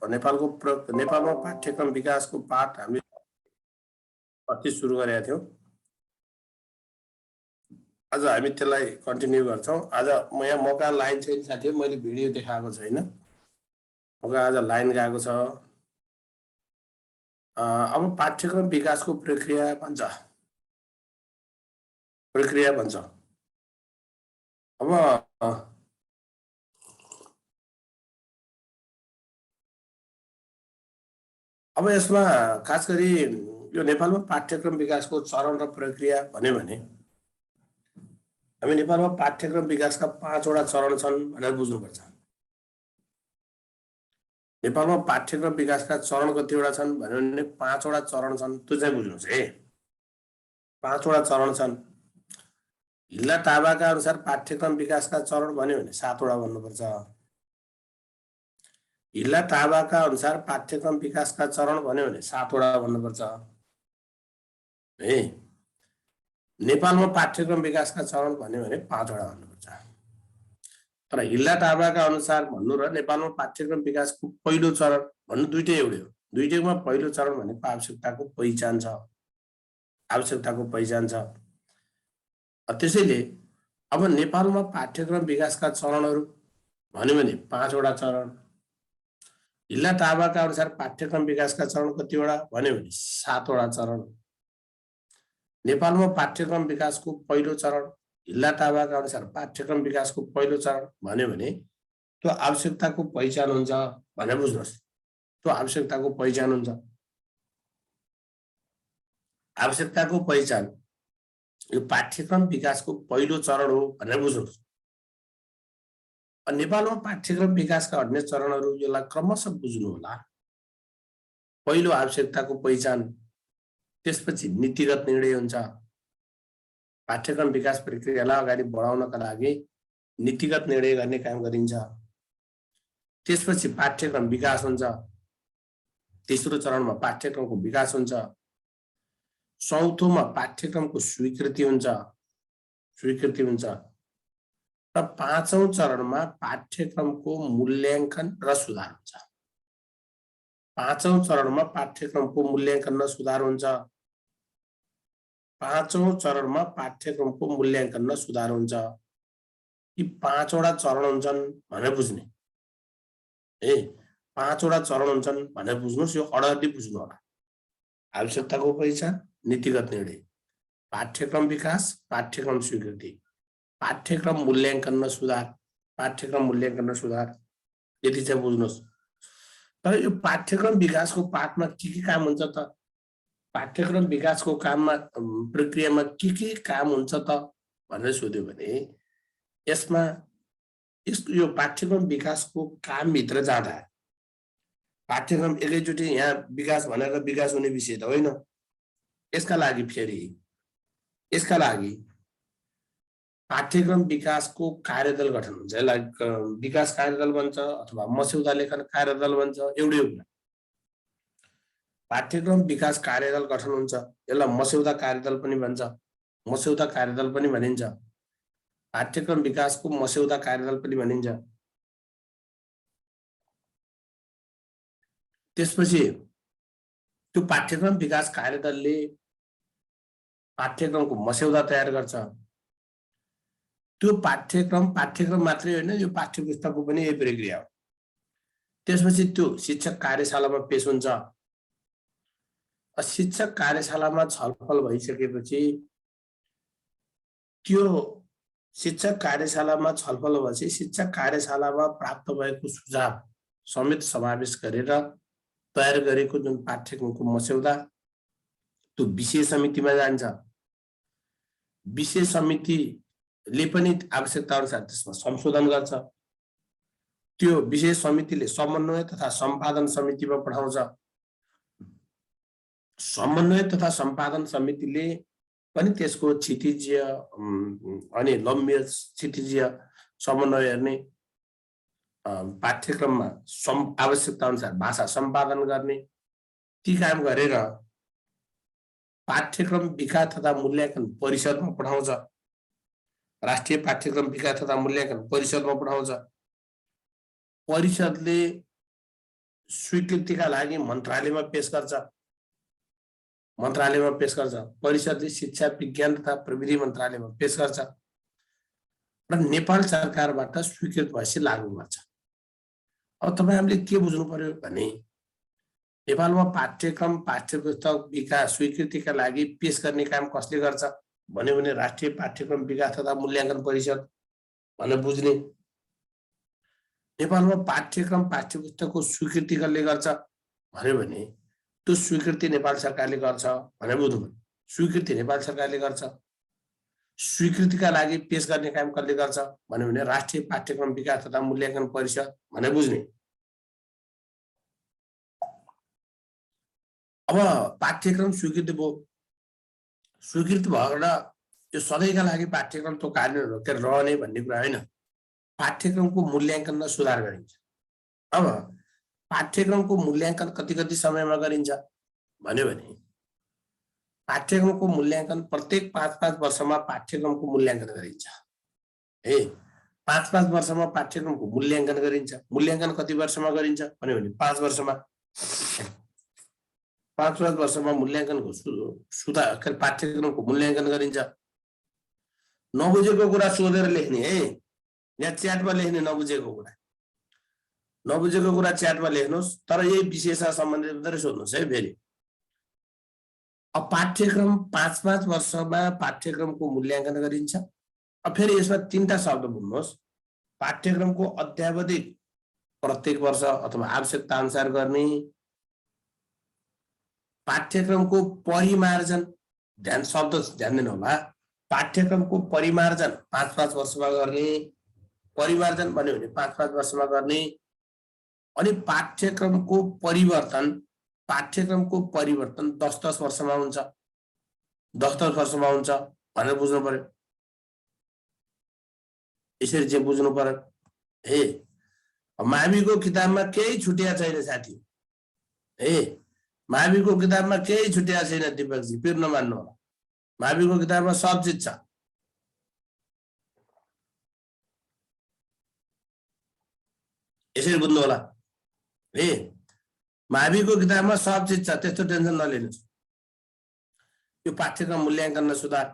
नेपालमा पाठ्यक्रम विकासको पाठ हामीले अस्ति सुरु गरेका थियौं। आज हामी त्यसलाई कन्टिन्यू गर्छौं। आज यहाँ मका लाइन छैन साथीहरु, मैले भिडियो देखाएको छैन। मका आज लाइन गएको छ। अब पाठ्यक्रम विकासको प्रक्रिया भन्छ। अब यसमा खास गरी यो नेपालमा पाठ्यक्रम विकासको चरण र प्रक्रिया भन्यो भने हामी नेपालमा पाठ्यक्रम विकासका 5 वटा चरण छन् भनेर बुझ्नुपर्छ। नेपालमा पाठ्यक्रम विकासका चरण कतिवटा छन् भन्यो भने 5 वटा चरण छन्। त्यो चाहिँ बुझ्नुस् है। 5 वटा चरण छन्। हिल्ला टाबाका अनुसार पाठ्यक्रम विकासका चरण भन्यो भने 7 वटा भन्नुपर्छ। हिल्ला टाबाका अनुसार पाठ्यक्रम विकासका चरण भन्यो भने 7 वटा भन्नुपर्छ है। नेपालमा पाठ्यक्रम विकासका चरण भन्यो भने 5 वटा भन्नुपर्छ। तर हिल्ला टाबाका अनुसार भन्नु र नेपालमा पाठ्यक्रम विकासको पहिलो चरण भन्नु दुईटै एउटै हो। दुईटैमा पहिलो चरण भनेको आवश्यकताको पहिचान छ। त्यसैले अब नेपालमा पाठ्यक्रम विकासका चरणहरू भन्यो भने 5 वटा चरण। हिल्ला टाबाका अनुसार पाठ्यक्रम विकासका चरण कतिवटा भन्यो भने 7 वटा चरण। नेपालमा पाठ्यक्रम विकासको पहिलो चरण हिल्ला टाबाका अनुसार पाठ्यक्रम विकासको पहिलो चरण भन्यो भने त्यो आवश्यकताको पहिचान हुन्छ भनेर बुझ्नुहोस्। त्यो आवश्यकताको पहिचान हुन्छ। आवश्यकताको पहिचान यो पाठ्यक्रम विकासको पहिलो चरण हो भनेर बुझ्नुहोस्। नेपालमा पाठ्यक्रम विकासका अन्य चरणहरू यसलाई क्रमशः बुझ्नु होला। पहिलो आवश्यकताको पहिचान, त्यसपछि नीतिगत निर्णय हुन्छ। पाठ्यक्रम विकास प्रक्रियालाई अगाडि बढाउनका लागि नीतिगत निर्णय गर्ने काम गरिन्छ। त्यसपछि पाठ्यक्रम विकास हुन्छ। तेस्रो चरणमा पाठ्यक्रमको विकास हुन्छ। चौथोमा पाठ्यक्रमको स्वीकृति हुन्छ र पाँचौं चरणमा पाठ्यक्रमको मूल्याङ्कन र सुधार हुन्छ। पाँचौं चरणमा पाठ्यक्रमको मूल्याङ्कन र सुधार हुन्छ। पाँचौं चरणमा पाठ्यक्रमको मूल्याङ्कन र सुधार हुन्छ। यी 5 वटा चरण हुन्छन् भनेर बुझ्ने है। 5 वटा चरण हुन्छन् भनेर बुझ्नुस्। यो अडरली बुझ्नु होला। आवश्यकताको पहिचान, नीतिगत निर्णय, पाठ्यक्रम विकास, पाठ्यक्रम स्वीकृति, पाठ्यक्रम मूल्याङ्कन र सुधार, यति चाहिँ बुझ्नुस्। तर यो पाठ्यक्रम विकासको पाठमा के काम हुन्छ त? पाठ्यक्रम विकासको काममा प्रक्रियामा के काम हुन्छ त भनेर सोध्यो भने यसमा यो पाठ्यक्रम विकासको काम भित्र जाँदा पाठ्यक्रम एकैचोटि यहाँ विकास भनेर विकास हुने विषय त होइन। यसका लागि पाठ्यक्रम विकासको कार्यदल गठन हुन्छ। यसलाई विकास कार्यदल भन्छ अथवा मस्यौदा लेखन कार्यदल भन्छ, एउटै हो। पाठ्यक्रम विकास कार्यदल गठन हुन्छ। यसलाई मस्यौदा कार्यदल पनि भनिन्छ। पाठ्यक्रम विकासको मस्यौदा कार्यदल पनि भनिन्छ। त्यसपछि त्यो पाठ्यक्रम विकास कार्यदलले पाठ्यक्रमको मस्यौदा तयार गर्छ। त्यो पाठ्यक्रम मात्रै होइन, यो पाठ्यपुस्तकको पनि यही प्रक्रिया हो। त्यसपछि त्यो शिक्षक कार्यशालामा पेश हुन्छ। शिक्षक कार्यशालामा छलफल भइसकेपछि त्यो शिक्षक कार्यशालामा प्राप्त भएको सुझाव समेत समावेश गरेर तयार गरेको जुन पाठ्यक्रमको मस्यौदा त्यो विषय समितिमा जान्छ। विषय समितिले पनि आवश्यकता अनुसार त्यसमा संशोधन गर्छ। त्यो विषय समितिले समन्वय तथा सम्पादन समितिमा पठाउँछ। समन्वय तथा सम्पादन समितिले पनि त्यसको क्षितिजीय अनि लम्बीय क्षितिजीय समन्वय हेर्ने, पाठ्यक्रममा आवश्यकता अनुसार भाषा सम्पादन गर्ने, ती काम गरेर पाठ्यक्रम विकास तथा मूल्याङ्कन परिषदमा पठाउँछ। राष्ट्रिय पाठ्यक्रम विकास तथा मूल्याङ्कन परिषदमा पठाउँछ। परिषदले स्वीकृतिका लागि मन्त्रालयमा पेश गर्छ, परिषदले शिक्षा विज्ञान तथा प्रविधि मन्त्रालयमा पेश गर्छ र नेपाल सरकारबाट स्वीकृत भएपछि लागू गर्छ। अब तपाईहरुले के बुझ्नु पर्यो भने नेपालमा पाठ्यक्रम पाठ्यपुस्तक विकास स्वीकृतिका लागि पेश गर्ने काम कसले गर्छ भन्यो भने राष्ट्रिय पाठ्यक्रम विकास तथा मूल्याङ्कन परिषद भनेर बुझ्ने। नेपालमा पाठ्यक्रम पाठ्यपुस्तकको स्वीकृति कसले गर्छ भन्यो भने त्यो स्वीकृति नेपाल सरकारले गर्छ भनेर बुझ्नु। स्वीकृति नेपाल सरकारले गर्छ, स्वीकृतिका लागि पेश गर्ने काम कसले गर्छ भन्यो भने राष्ट्रिय पाठ्यक्रम विकास तथा मूल्याङ्कन परिषद भनेर बुझ्ने। अब पाठ्यक्रम स्वीकृति भयो, स्वीकृति भएर यो सधैँका लागि पाठ्यक्रम त्यो कार्यान्वयन रोकेर रहने भन्ने कुरा होइन। पाठ्यक्रमको मूल्याङ्कन र सुधार गरिन्छ। अब पाठ्यक्रमको मूल्याङ्कन कति कति समयमा गरिन्छ भन्यो भने पाठ्यक्रमको मूल्याङ्कन प्रत्येक 5-5 वर्षमा पाठ्यक्रमको मूल्याङ्कन गरिन्छ। 5-5 वर्षमा पाठ्यक्रमको मूल्याङ्कन गरिन्छ। मूल्याङ्कन कति वर्षमा गरिन्छ भन्यो भने 5 वर्षमा। 5 वर्षमा मूल्याङ्कनको सुधार पाठ्यक्रमको मूल्याङ्कन गरिन्छ। नबुझेको कुरा सोधेर लेख्ने है, यहाँ च्याटमा लेख्ने नबुझेको कुरा च्याटमा लेख्नुहोस्, तर यही विषयसँग सम्बन्धित मात्रै सोध्नुहोस् है। फेरि अब पाठ्यक्रम 5-5 वर्षमा पाठ्यक्रमको मूल्याङ्कन गरिन्छ। अब फेरि यसमा 3टा शब्द बुझ्नुहोस्। पाठ्यक्रमको अध्यावधिक प्रत्येक वर्ष अथवा आवश्यकता अनुसार गर्ने, पाठ्यक्रमको परिमार्जन, शब्द ध्यान दिनु होला। पाठ्यक्रमको परिमार्जन 5-5 वर्षमा गर्ने, परिमार्जन भन्यो भने 5-5 वर्षमा गर्ने। अनि पाठ्यक्रमको परिवर्तन 10-10 वर्षमा हुन्छ, 10-10 वर्षमा हुन्छ भनेर बुझ्नु पर्यो। यसरी चाहिँ बुझ्नु पर्यो। माविको किताबमा केही छुटिया छैन साथी। माविको किताबमा केही छुटिया छैन दिपकजी, पिर नमान्नु होला। माविको किताबमा सब चिज छ। यसरी बुझ्नु होला। माविको किताबमा सब चिज छ, त्यस्तो टेन्सन नलिनुहोस्। यो पाठ्यक्रम मूल्याङ्कन र सुधार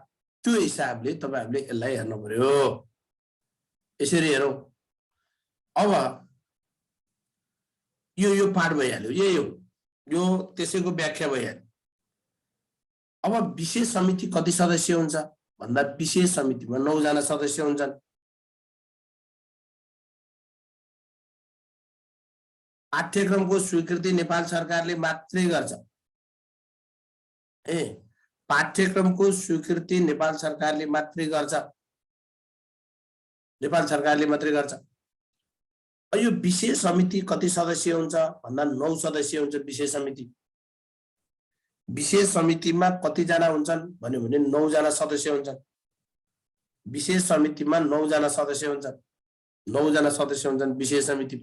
त्यो हिसाबले तपाईहरुले यसलाई हेर्नु पर्यो। यसरी हेरौं। अब यो पाठ भइहाल्यो, यही हो, यो त्यसैको व्याख्या भइहाल्यो। अब विशेष समिति कति सदस्य हुन्छ भन्दा विशेष समितिमा 9 जना सदस्य हुन्छन्। पाठ्यक्रमको स्वीकृति नेपाल सरकारले मात्रै गर्छ। पाठ्यक्रमको स्वीकृति नेपाल सरकारले मात्रै गर्छ। यो विशेष समिति कति सदस्य हुन्छ भन्दा 9 सदस्य हुन्छ विशेष समिति। विशेष समितिमा कति जना हुन्छन् भन्यो भने 9 जना सदस्य हुन्छन्। विशेष समितिमा 9 जना सदस्य हुन्छन्। 9 जना सदस्य हुन्छन् विशेष समिति।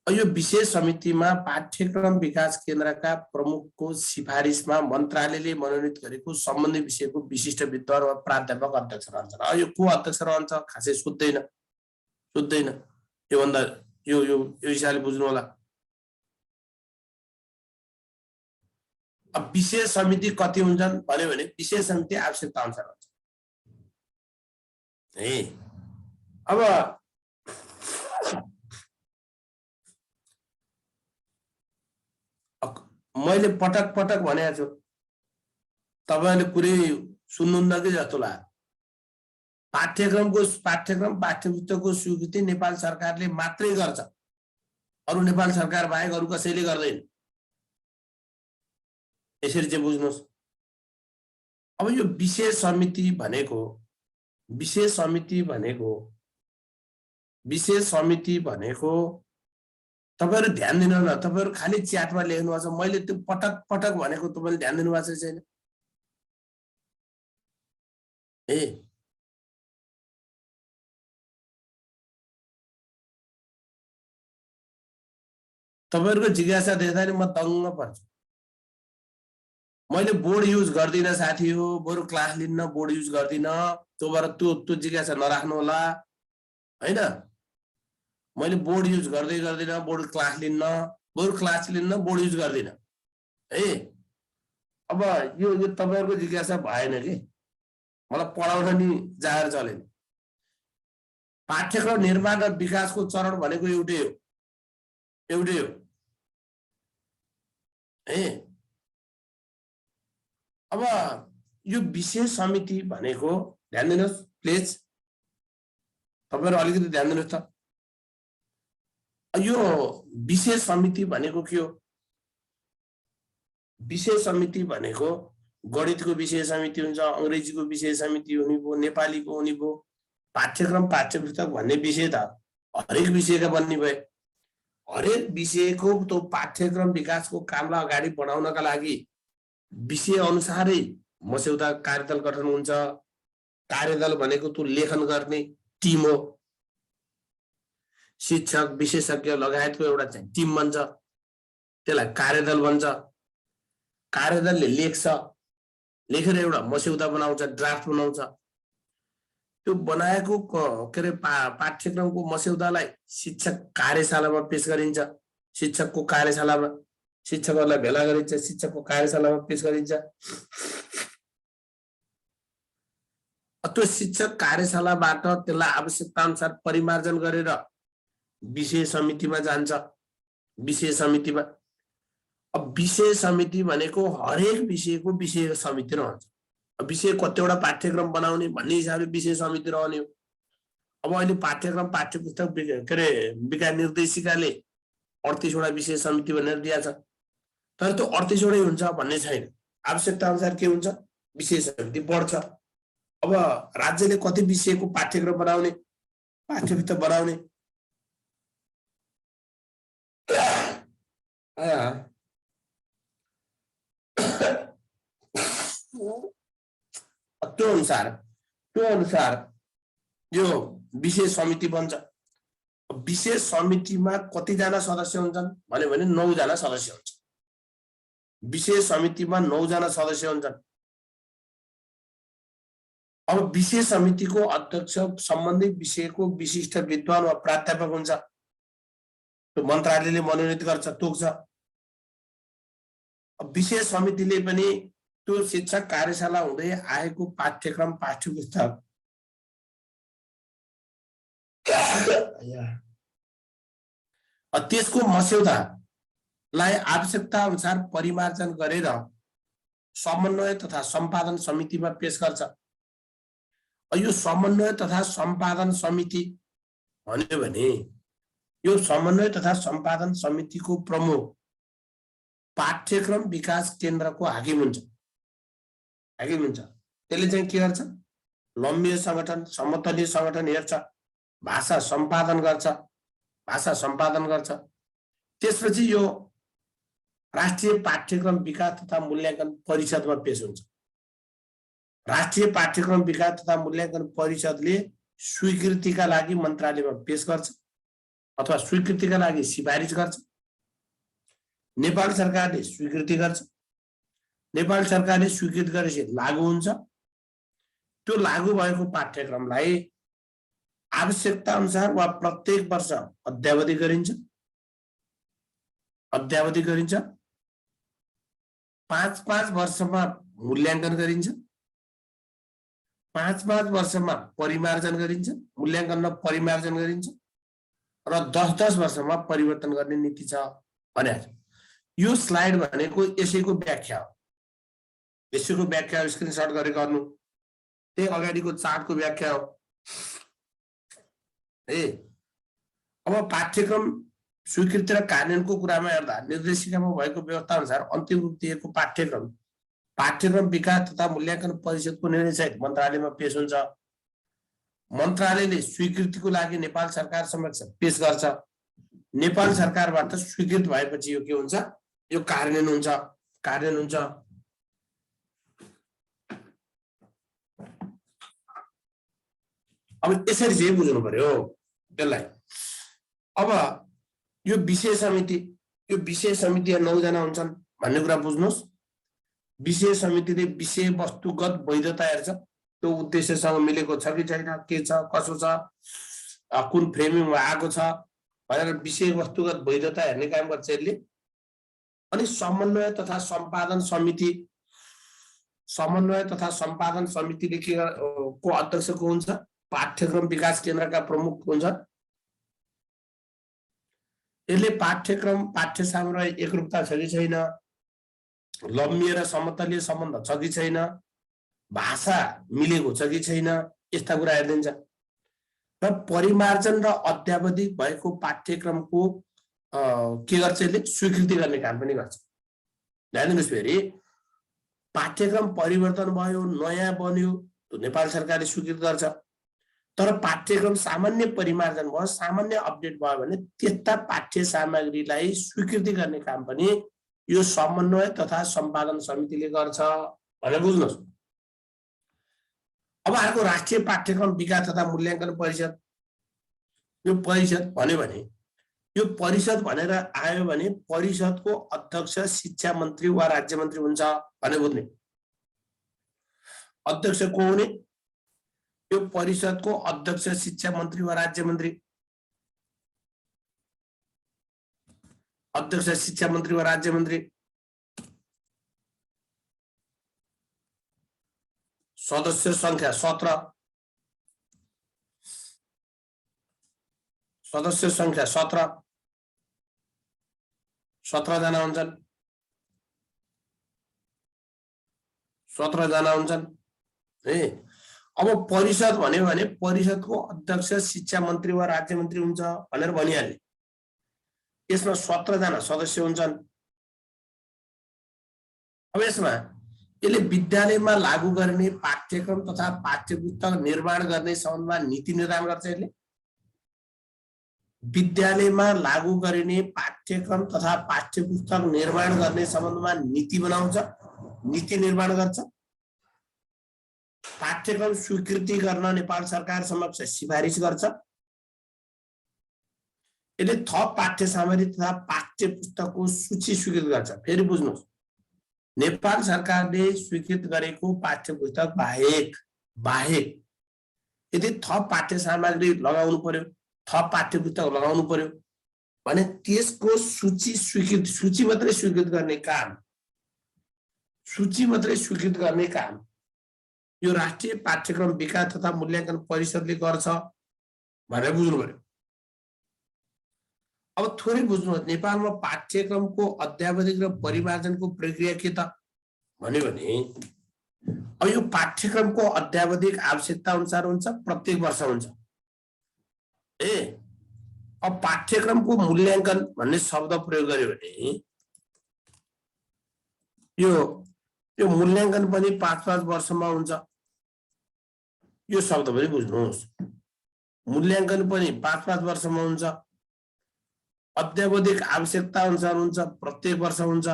यो विशेष समितिमा पाठ्यक्रम विकास केन्द्रका प्रमुखको सिफारिसमा मन्त्रालयले मनोनित गरेको सम्बन्धित विषयको विशिष्ट विद्वान वा प्राध्यापक अध्यक्ष रहन्छन्। यो को अध्यक्ष रहन्छ खासै सोध्दैन। योभन्दा यो हिसाबले बुझ्नु होला। अब विशेष समिति कति हुन्छन् भन्यो भने विशेष समिति आवश्यकता अनुसार हुन्छ। अब मैले पटक पटक भनेको छु, तपाईहरुले कुरै सुन्नुहुन्न कि जस्तो लाग्यो। पाठ्यक्रम पाठ्यपुस्तकको स्वीकृति नेपाल सरकारले मात्रै गर्छ, अरु नेपाल सरकार बाहेक अरु कसैले गर्दैन। यसरी चाहिँ बुझ्नुहोस्। अब यो विशेष समिति भनेको तपाईहरु ध्यान दिनु न। तपाईहरु खाली च्याटमा लेख्नु भएको छ, मैले त्यो पटक पटक भनेको तपाईले ध्यान दिनु भएको छैन। तपाईहरुको जिज्ञासा देख्दा नि म दङ्ग पर्छु। मैले बोर्ड युज गर्दिन साथी हो, बरु क्लास लिन्न बोर्ड युज गर्दिन। त्यो भएर त्यो जिज्ञासा नराख्नु होला हैन। मैले बोर्ड युज गर्दिन, बोर्ड क्लास लिन्न, बोर्ड युज गर्दिन है। अब यो तपाईहरुको जिज्ञासा भएन कि मलाई पढाउन नि जाहेर चलेन। पाठ्यक्रम निर्माण र विकासको चरण भनेको एउटै हो है। अब यो विशेष समिति भनेको ध्यान दिनुहोस् प्लिज, तपाईहरु अलिकति ध्यान दिनुहोस् त। यो विशेष समिति भनेको के हो? विशेष समिति भनेको गणितको विशेष समिति हुन्छ, अंग्रेजीको विशेष समिति हुने भयो, नेपालीको हुने भयो, पाठ्यक्रम पाठ्यपुस्तक भन्ने विषय त हरेक विषयका बन्ने भए। हरेक विषयको त्यो पाठ्यक्रम विकासको कामलाई अगाडि बढाउनका लागि विषय अनुसारै मस्यौदा कार्यदल गठन हुन्छ। कार्यदल भनेको त्यो लेखन गर्ने टिम हो। शिक्षक विशेषज्ञ लगायतको एउटा चाहिँ टिम बन्छ, त्यसलाई कार्यदल भन्छ। कार्यदलले लेखेर एउटा मस्यौदा बनाउँछ, ड्राफ्ट बनाउँछ। त्यो बनाएको के अरे पाठ्यक्रमको मस्यौदालाई शिक्षक कार्यशालामा पेश गरिन्छ। शिक्षकको कार्यशालामा शिक्षकहरूलाई भेला गरिन्छ, शिक्षकको कार्यशालामा पेश गरिन्छ। त्यो शिक्षक कार्यशालाबाट त्यसलाई आवश्यकता अनुसार परिमार्जन गरेर विषय समितिमा जान्छ। विषय समितिमा अब विषय समिति भनेको हरेक विषयको विषय समिति रहन्छ। विषय कतिवटा पाठ्यक्रम बनाउने भन्ने हिसाबले विषय समिति रहने हो। अब अहिले पाठ्यक्रम पाठ्यपुस्तक के अरे विकास निर्देशिकाले 38 वटा विषय समिति भनेर दिएको छ, तर त्यो 38 वटै हुन्छ भन्ने छैन। आवश्यकता अनुसार के हुन्छ, विषय समिति बढ्छ। अब राज्यले कति विषयको पाठ्यक्रम बनाउने, पाठ्यपुस्तक बनाउने, त्यो अनुसार यो विशेष समिति बन्छ। विशेष समितिमा कतिजना सदस्य हुन्छन् भने 9 जना सदस्य हुन्छ। विशेष समितिमा 9 जना सदस्य हुन्छन्। अब विशेष समितिको अध्यक्ष सम्बन्धित विषयको विशिष्ट विद्वान वा प्राध्यापक हुन्छ। त्यो मन्त्रालयले मनोनित गर्छ, तोक्छ। विशेष समितिले पनि त्यो शिक्षक कार्यशाला हुँदै आएको पाठ्यक्रम पाठ्यपुस्तक त्यसको मस्यौदालाई आवश्यकता अनुसार परिमार्जन गरेर समन्वय तथा सम्पादन समितिमा पेश गर्छ। यो समन्वय तथा सम्पादन समिति भन्यो भने यो समन्वय तथा सम्पादन समितिको प्रमुख पाठ्यक्रम विकास केन्द्रको हाकिम हुन्छ। त्यसले चाहिँ के गर्छ, लम्बिय संगठन समतलीय संगठन हेर्छ, भाषा सम्पादन गर्छ। त्यसपछि यो राष्ट्रिय पाठ्यक्रम विकास तथा मूल्याङ्कन परिषदमा पेश हुन्छ। राष्ट्रिय पाठ्यक्रम विकास तथा मूल्याङ्कन परिषदले स्वीकृतिका लागि मन्त्रालयमा पेश गर्छ अथवा स्वीकृतिका लागि सिफारिस गर्छ। नेपाल सरकारले स्वीकृति गर्छ। नेपाल सरकारले स्वीकृत गरेपछि लागू हुन्छ। त्यो लागू भएको पाठ्यक्रमलाई आवश्यकता अनुसार वा प्रत्येक वर्ष अद्यावधि गरिन्छ। 5-5 वर्षमा मूल्याङ्कन गरिन्छ। 5-5 वर्षमा परिमार्जन गरिन्छ, मूल्याङ्कन र परिमार्जन गरिन्छ र 10-10 वर्षमा परिवर्तन गर्ने नीति छ भने। यो स्लाइड भनेको यसैको व्याख्या हो। स्क्रिनशट गरेर गर्नु, त्यही अगाडिको चार्टको व्याख्या हो। अब पाठ्यक्रम स्वीकृति र कार्यान्वयनको कुरामा हेर्दा निर्देशिकामा भएको व्यवस्था अनुसार अन्तिम रूप दिएको पाठ्यक्रम विकास तथा मूल्याङ्कन परिषदको निर्णय सहित मन्त्रालयमा पेश हुन्छ। मन्त्रालयले स्वीकृतिको लागि नेपाल सरकार समक्ष पेश गर्छ। नेपाल सरकारबाट स्वीकृत भएपछि यो के हुन्छ, यो कार्यान्वयन हुन्छ। अब यसरी चाहिँ बुझ्नु पर्यो त्यसलाई। अब यो विषय समिति 9 जना हुन्छन् भन्ने कुरा बुझ्नुहोस्। विषय समितिले विषय वस्तुगत वैधता हेर्छ, त्यो उद्देश्यसँग मिलेको छ कि छैन, के छ कसो छ, कुन फ्रेमिङमा आएको छ, भनेर विषय वस्तुगत वैधता हेर्ने काम गर्छ यसले। अनि समन्वय तथा सम्पादन समितिले को अध्यक्ष को हुन्छ? पाठ्यक्रम विकास केन्द्रका प्रमुख हुन्छ। यसले पाठ्य सामग्री एकरूपता छ कि छैन, लम्बिए र समतलीय सम्बन्ध छ कि छैन, भाषा मिलेको छ कि छैन, यस्ता कुरा हेरिदिन्छ। र परिमार्जन र अध्यावधिक भएको पाठ्यक्रमको के गर्छ यसले? स्वीकृति गर्ने काम पनि गर्छ। ध्यान दिनुहोस् फेरि, पाठ्यक्रम परिवर्तन भयो, नयाँ बन्यो, नेपाल सरकारले स्वीकृत गर्छ। तर पाठ्यक्रम सामान्य परिमार्जन भयो, सामान्य अपडेट भयो भने त्यस्ता पाठ्य सामग्रीलाई स्वीकृति गर्ने काम पनि यो समन्वय तथा सम्पादन समितिले गर्छ भनेर बुझ्नुहोस्। अब अर्को राष्ट्रिय पाठ्यक्रम विकास तथा मूल्याङ्कन परिषद। यो परिषद भन्यो भने, यो परिषद भनेर आयो भने परिषदको अध्यक्ष शिक्षा मन्त्री वा राज्य मन्त्री हुन्छ भनेर बुझ्ने। अध्यक्ष को हुने? यो परिषदको अध्यक्ष शिक्षा मन्त्री वा राज्य मन्त्री। अध्यक्ष शिक्षा मन्त्री वा राज्य मन्त्री। सदस्य संख्या 17। सदस्य संख्या 17 जना हुन्छन्। 17 जना हुन्छन् है। अब परिषद भन्यो भने परिषदको अध्यक्ष शिक्षा मन्त्री वा राज्य मन्त्री हुन्छ भनेर भनिहाल्ने। यसमा 17 जना सदस्य हुन्छन्। अब यसमा यसले विद्यालयमा लागू गर्ने पाठ्यक्रम तथा पाठ्यपुस्तक निर्माण गर्ने सम्बन्धमा नीति निर्धारण गर्छ। यसले विद्यालयमा लागू गरिने पाठ्यक्रम तथा पाठ्यपुस्तक निर्माण गर्ने सम्बन्धमा नीति बनाउँछ, नीति निर्माण गर्छ। पाठ्यक्रम स्वीकृति गर्न नेपाल सरकार समक्ष सिफारिस गर्छ। यसले थप पाठ्य सामग्री तथा पाठ्य पुस्तकको सूची स्वीकृत गर्छ। फेरि बुझ्नुहोस्, नेपाल सरकारले स्वीकृत गरेको पाठ्य पुस्तक बाहेक यदि थप पाठ्य सामग्री लगाउनु पर्यो, थप पाठ्य पुस्तक लगाउनु पर्यो भने त्यसको सूची मात्रै स्वीकृत गर्ने काम यो राष्ट्रिय पाठ्यक्रम विकास तथा मूल्याङ्कन परिषदले गर्छ भनेर बुझ्नु पर्यो। अब थोरै बुझ्नुहोस्, नेपालमा पाठ्यक्रमको अध्यावधिक र परिमार्जनको प्रक्रिया के त भन्यो भने, अब यो पाठ्यक्रमको अध्यावधिक आवश्यकता अनुसार हुन्छ, प्रत्येक वर्ष हुन्छ। अब पाठ्यक्रमको मूल्याङ्कन भन्ने शब्द प्रयोग गर्यो भने यो मूल्याङ्कन पनि 5-5 वर्षमा हुन्छ। यो शब्द पनि बुझ्नुहोस्, मूल्याङ्कन पनि 5-5 वर्षमा हुन्छ। अध्यावधिक आवश्यकता अनुसार हुन्छ, प्रत्येक वर्ष हुन्छ।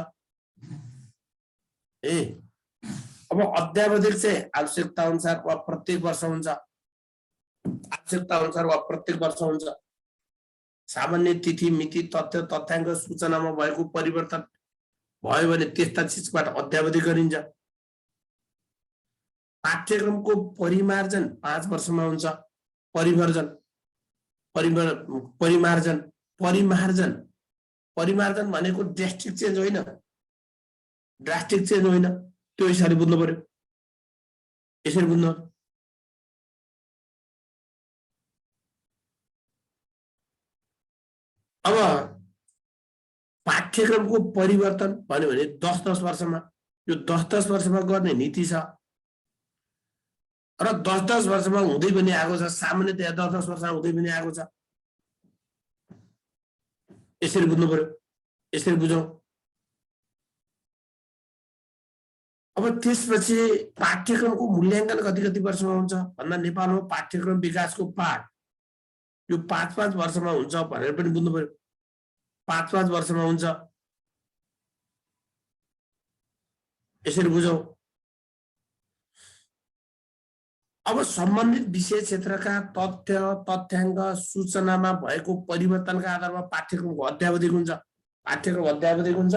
अब अध्यावधिक चाहिँ आवश्यकता अनुसार वा प्रत्येक वर्ष हुन्छ। आवश्यकता अनुसार वा प्रत्येक वर्ष हुन्छ। सामान्य तिथि मिति तथ्य तथ्याङ्क सूचनामा भएको परिवर्तन भयो भने त्यस्ता चिजबाट अध्यावधि गरिन्छ। पाठ्यक्रमको परिमार्जन 5 वर्षमा हुन्छ। परिमार्जन भनेको ड्रास्टिक चेन्ज होइन, त्यो यसरी बुझ्नु पर्यो। यसरी बुझ्नु। अब पाठ्यक्रमको परिवर्तन भन्यो भने 10-10 वर्षमा, यो 10-10 वर्षमा गर्ने नीति छ र 10-10 वर्षमा हुँदै पनि आएको छ। सामान्यतया 10-10 वर्षमा हुँदै पनि आएको छ। यसरी बुझ्नु पर्यो, यसरी बुझौँ। अब त्यसपछि पाठ्यक्रमको मूल्याङ्कन कति वर्षमा हुन्छ भन्दा नेपालमा पाठ्यक्रम विकासको पाठ यो 5-5 वर्षमा हुन्छ भनेर पनि बुझ्नु पर्यो। 5-5 वर्षमा हुन्छ, यसरी बुझौँ। अब सम्बन्धित विषय क्षेत्रका तथ्य तथ्याङ्क सूचनामा भएको परिवर्तनका आधारमा पाठ्यक्रमको अध्यावधिक हुन्छ। पाठ्यक्रम अध्यावधिक हुन्छ।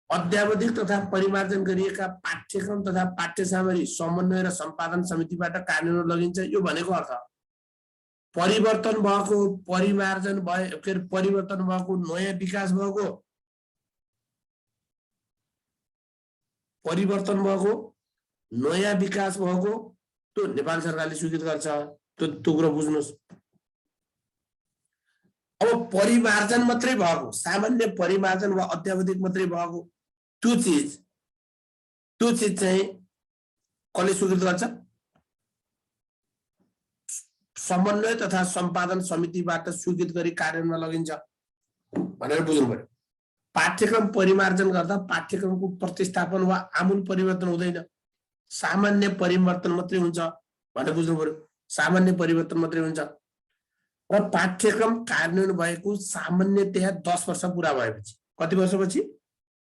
अध्यावधिक तथा परिमार्जन गरिएका पाठ्यक्रम तथा पाठ्य सामग्री समन्वय र सम्पादन समितिबाट कार्यान्वयन लगिन्छ। यो भनेको अर्थ परिवर्तन भएको, परिमार्जन भए के अरे परिवर्तन भएको, नयाँ विकास भएको, परिवर्तन भएको, नयाँ विकास भएको, त्यो नेपाल सरकारले स्वीकृत गर्छ। त्यो कुरा बुझ्नुहोस्। अब परिमार्जन मात्रै भएको, सामान्य परिमार्जन वा अत्यावधिक मात्रै भएको त्यो चिज चाहिँ कसले स्वीकृत गर्छ? समन्वय तथा सम्पादन समितिबाट स्वीकृत गरी कार्यान्वयनमा लगिन्छ भनेर बुझ्नु पर्यो। पाठ्यक्रम परिमार्जन गर्दा पाठ्यक्रमको प्रतिस्थापन वा आमूल परिवर्तन हुँदैन, सामान्य परिवर्तन मात्रै हुन्छ भनेर बुझ्नु पर्यो। सामान्य परिवर्तन मात्रै हुन्छ। र पाठ्यक्रम कार्यान्वयन भएको सामान्यतया 10 वर्ष पुरा भएपछि, कति वर्षपछि?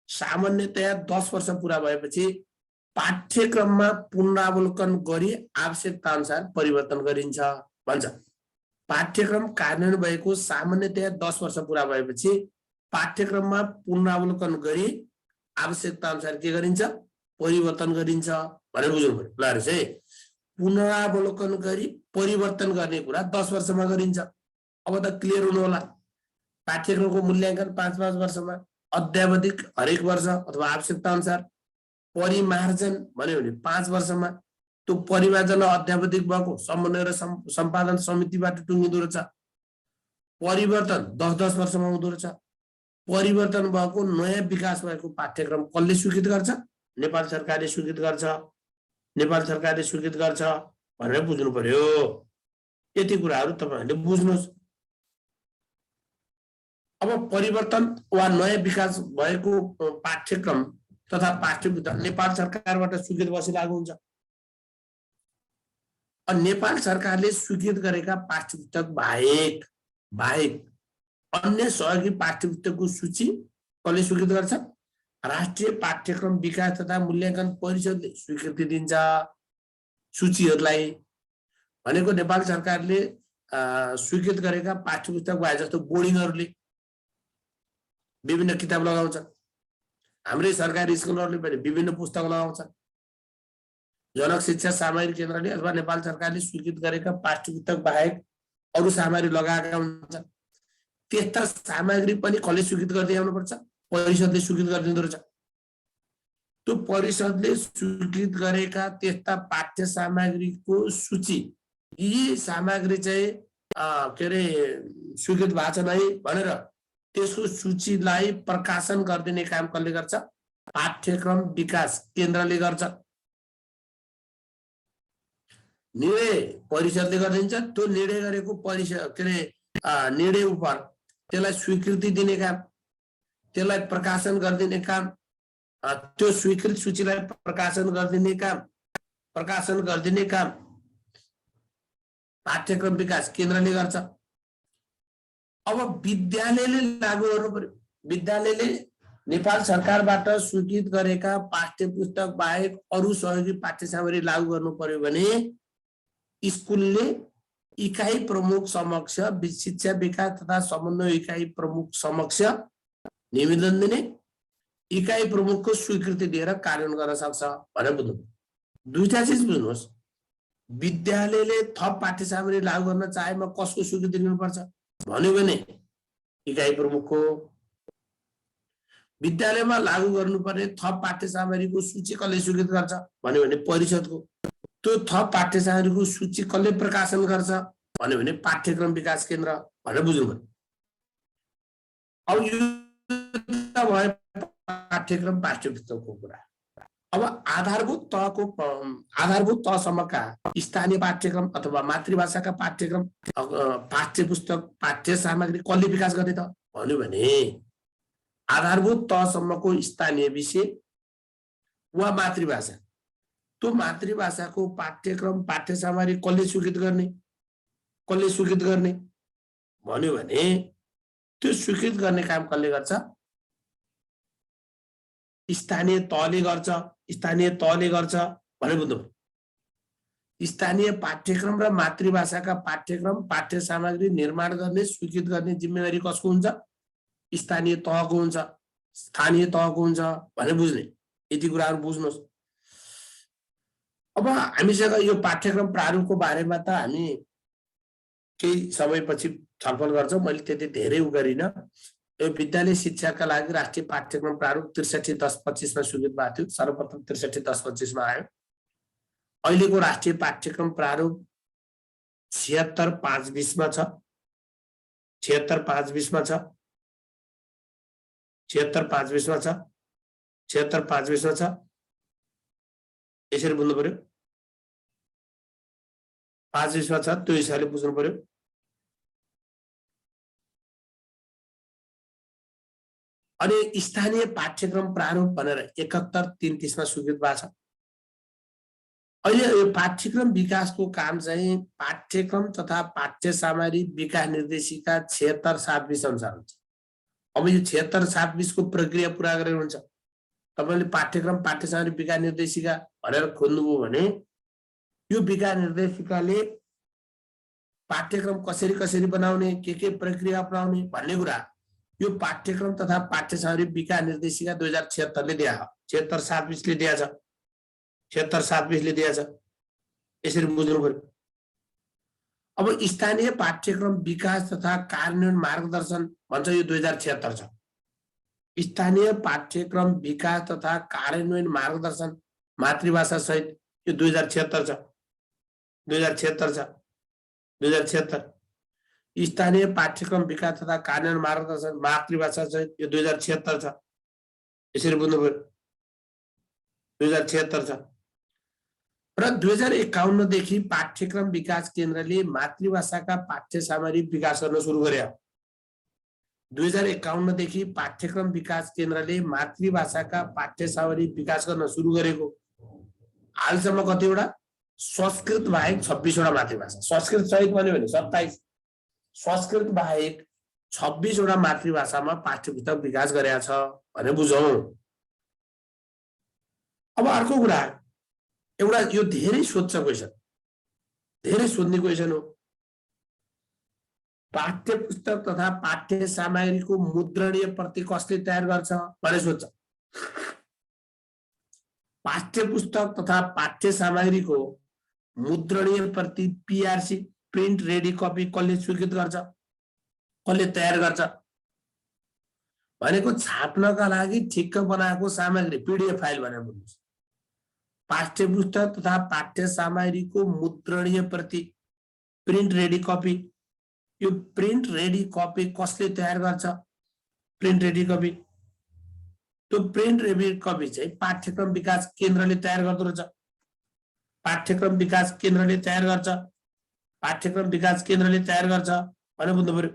सामान्यतया 10 वर्ष पुरा भएपछि पाठ्यक्रममा पुनरावलोकन गरी आवश्यकता अनुसार परिवर्तन गरिन्छ भन्छ। पाठ्यक्रम कार्यान्वयन भएको सामान्यतया 10 वर्ष पुरा भएपछि पाठ्यक्रममा पुनरावलोकन गरी आवश्यकता अनुसार के गरिन्छ? परिवर्तन गरिन्छ भनेर बुझ्नु पर्यो। ल हेर्नुस् है, पुनरावलोकन गरी परिवर्तन गर्ने कुरा 10 वर्षमा गरिन्छ। अब त क्लियर हुनु होला। पाठ्यक्रमको मूल्याङ्कन 5-5 वर्षमा, अध्यावधिक हरेक वर्ष अथवा आवश्यकता अनुसार, परिमार्जन भन्यो भने 5 वर्षमा। त्यो परिमार्जन अध्यावधिक भएको समन्वय र सम्पादन समितिबाट टुङ्गिँदो रहेछ। परिवर्तन 10-10 वर्षमा हुँदो रहेछ। परिवर्तन भएको, नयाँ विकास भएको पाठ्यक्रम कसले स्वीकृत गर्छ? नेपाल सरकारले स्वीकृत गर्छ। नेपाल सरकारले स्वीकृत गर्छ भनेर बुझ्नु पर्यो। यति कुराहरू तपाईहरुले बुझ्नुहोस्। अब परिवर्तन वा नयाँ विकास भएको पाठ्यक्रम तथा पाठ्यपुस्तक नेपाल सरकारबाट स्वीकृत भएपछि लागू हुन्छ। नेपाल सरकारले स्वीकृत गरेका पाठ्यपुस्तक बाहेक अन्य सहयोगी पाठ्यपुस्तकको सूची कसले स्वीकृत गर्छ? राष्ट्रिय पाठ्यक्रम विकास तथा मूल्याङ्कन परिषदले स्वीकृति दिन्छ सूचीहरूलाई। भनेको नेपाल सरकारले स्वीकृत गरेका पाठ्यपुस्तक भए जस्तो बोर्डिङहरूले विभिन्न किताब लगाउँछ, हाम्रै सरकारी स्कुलहरूले पनि विभिन्न पुस्तक लगाउँछ। जनक शिक्षा सामग्री केन्द्रले अथवा नेपाल सरकारले स्वीकृत गरेका पाठ्यपुस्तक बाहेक अरू सामग्री लगाएका हुन्छ। त्यस्ता सामग्री पनि कसले स्वीकृत गर्दै आउनुपर्छ? परिषदले स्वीकृत गरिदिँदो रहेछ। त्यो परिषदले स्वीकृत गरेका त्यस्ता पाठ्य सामग्रीको सूची, यी सामग्री चाहिँ के अरे स्वीकृत भएको छ नै भनेर त्यसको सूचीलाई प्रकाशन गरिदिने काम कसले गर्छ? पाठ्यक्रम विकास केन्द्रले गर्छ। निर्णय परिषदले गरिदिन्छ। त्यो निर्णय गरेको परिषद के अरे निर्णय उप त्यसलाई स्वीकृति दिने काम, त्यसलाई प्रकाशन गरिदिने काम, त्यो स्वीकृत सूचीलाई प्रकाशन गरिदिने काम पाठ्यक्रम विकास केन्द्रले गर्छ। अब विद्यालयले लागू गर्नु पर्यो। विद्यालयले नेपाल सरकारबाट स्वीकृत गरेका पाठ्यपुस्तक बाहेक अरू सहयोगी पाठ्य सामग्री लागू गर्नु पर्यो भने स्कुलले इकाई प्रमुख समक्ष शिक्षा विकास तथा समन्वय इकाई प्रमुख समक्ष निवेदन दिने, इकाई प्रमुखको स्वीकृति दिएर कार्यान्वयन गर्न सक्छ भनेर बुझ्नु। दुईटा चीज बुझ्नुहोस्। विद्यालयले थप पाठ्य सामग्री लागू गर्न चाहेमा कसको स्वीकृति लिनुपर्छ भन्यो भने इकाई प्रमुखको। विद्यालयमा लागू गर्नुपर्ने थप पाठ्य सामग्रीको सूची कसले स्वीकृत गर्छ भन्यो भने परिषदको। त्यो थप पाठ्य सामग्रीको सूची कसले प्रकाशन गर्छ भन्यो भने पाठ्यक्रम विकास केन्द्र भनेर बुझ्नु पर्यो। अब यो भयो पाठ्यक्रम पाठ्यपुस्तकको कुरा। अब आधारभूत तहसम्मका स्थानीय पाठ्यक्रम अथवा मातृभाषाका पाठ्यक्रम पाठ्यपुस्तक पाठ्य सामग्री कसले विकास गर्ने त भन्यो भने आधारभूत तहसम्मको स्थानीय विषय वा मातृभाषा, त्यो मातृभाषाको पाठ्यक्रम पाठ्य सामग्री कसले स्वीकृत गर्ने भन्यो भने त्यो स्वीकृत गर्ने काम कसले गर्छ? स्थानीय तहले गर्छ भनेर बुझ्नु। स्थानीय पाठ्यक्रम र मातृभाषाका पाठ्यक्रम पाठ्य सामग्री निर्माण गर्ने स्वीकृत गर्ने जिम्मेवारी कसको हुन्छ? स्थानीय तहको हुन्छ, स्थानीय तहको हुन्छ भनेर बुझ्ने। यति कुराहरू बुझ्नुहोस्। अब हामीसँग यो पाठ्यक्रम प्रारूपको बारेमा त हामी केही समयपछि छलफल गर्छौँ। मैले त्यति धेरै उ गरिनँ। यो विद्यालय शिक्षाका लागि राष्ट्रिय पाठ्यक्रम प्रारूप 63/10/25 मा स्वीकृत भएको थियो। सर्वप्रथम 63/10/25 मा आयो। अहिलेको राष्ट्रिय पाठ्यक्रम प्रारूप 76/5/20 मा छ। 76/5/20 मा छ। 76/5/20 मा छ। 76/5/20 मा छ। यसरी बुझ्नु पर्यो। 5/20 मा छ, त्यो हिसाबले बुझ्नु पर्यो। अनि स्थानीय पाठ्यक्रम प्रारूप भनेर 71/3/30 मा स्वीकृत भएको छ। अहिले यो पाठ्यक्रम विकासको काम चाहिँ पाठ्यक्रम तथा पाठ्य सामग्री विकास निर्देशिका 76/7/20 अनुसार हुन्छ। अब यो 76/7/20 को प्रक्रिया पुरा गरेर हुन्छ। तपाईले पाठ्यक्रम पाठ्य सामग्री विकास निर्देशिका भनेर खोज्नुभयो भने यो विकास निर्देशिकाले पाठ्यक्रम कसरी बनाउने, के प्रक्रिया अपनाउने भन्ने कुरा यो पाठ्यक्रम तथा पाठ्य सामग्री विकास निर्देशिका 2076 ले दिया हो। 76/7/20 ले दिया छ। 76/7/20 ले दिया छ। यसरी बुझ्नु पर्यो। अब स्थानीय पाठ्यक्रम विकास तथा कार्यान्वयन मार्गदर्शन भन्छ यो 2076 छ। स्थानीय पाठ्यक्रम विकास तथा कार्यान्वयन मार्गदर्शन मातृभाषा सहित यो 2076 छ। 2076 छ। 2076 स्थानीय पाठ्यक्रम विकास तथा कार्यान्वयन मार्गदर्शन मातृभाषा सहित यो 2076 छ। यसरी बुझ्नु पर्यो। 2076 छ। र 2051 देखि पाठ्यक्रम विकास केन्द्रले मातृभाषाका पाठ्य सामग्री विकास गर्न सुरु गर्यो। 2051 देखि पाठ्यक्रम विकास केन्द्रले मातृभाषाका पाठ्य सामग्री विकास गर्न सुरु गरेको हालसम्म कतिवटा? संस्कृत बाहेक 26 वटा मातृभाषा। संस्कृत सहित भन्यो भने 27। संस्कृत बाहेक 26 वटा मातृभाषामा पाठ्यपुस्तक विकास गरेका छ भने बुझौं। अब अर्को कुरा एउटा यो धेरै सोध्छ क्वेशन, धेरै सोध्ने क्वेशन हो। पाठ्य पुस्तक तथा पाठ्य सामग्रीको मुद्रणीय प्रति कसले तयार गर्छ भने सोध्छ। पाठ्य पुस्तक तथा पाठ्य सामग्रीको मुद्रणीय प्रति पीआरसी प्रिन्ट रेडी कपी कसले स्वीकृत गर्छ, कसले तयार गर्छ भनेको छाप्नका लागि ठिक्क बनाएको सामग्री पीडीएफ फाइल भनेर बुझ्नुस्। पाठ्य पुस्तक तथा पाठ्य सामग्रीको मुद्रणीय प्रति प्रिन्ट रेडी कपी, यो प्रिन्ट रेडी कपी कसले तयार गर्छ? Print ready copy. त्यो प्रिन्ट रेडी कपी चाहिँ पाठ्यक्रम विकास केन्द्रले तयार गर्दो रहेछ। पाठ्यक्रम विकास केन्द्रले तयार गर्छ। पाठ्यक्रम विकास केन्द्रले तयार गर्छ भने बुझ्नु पर्यो।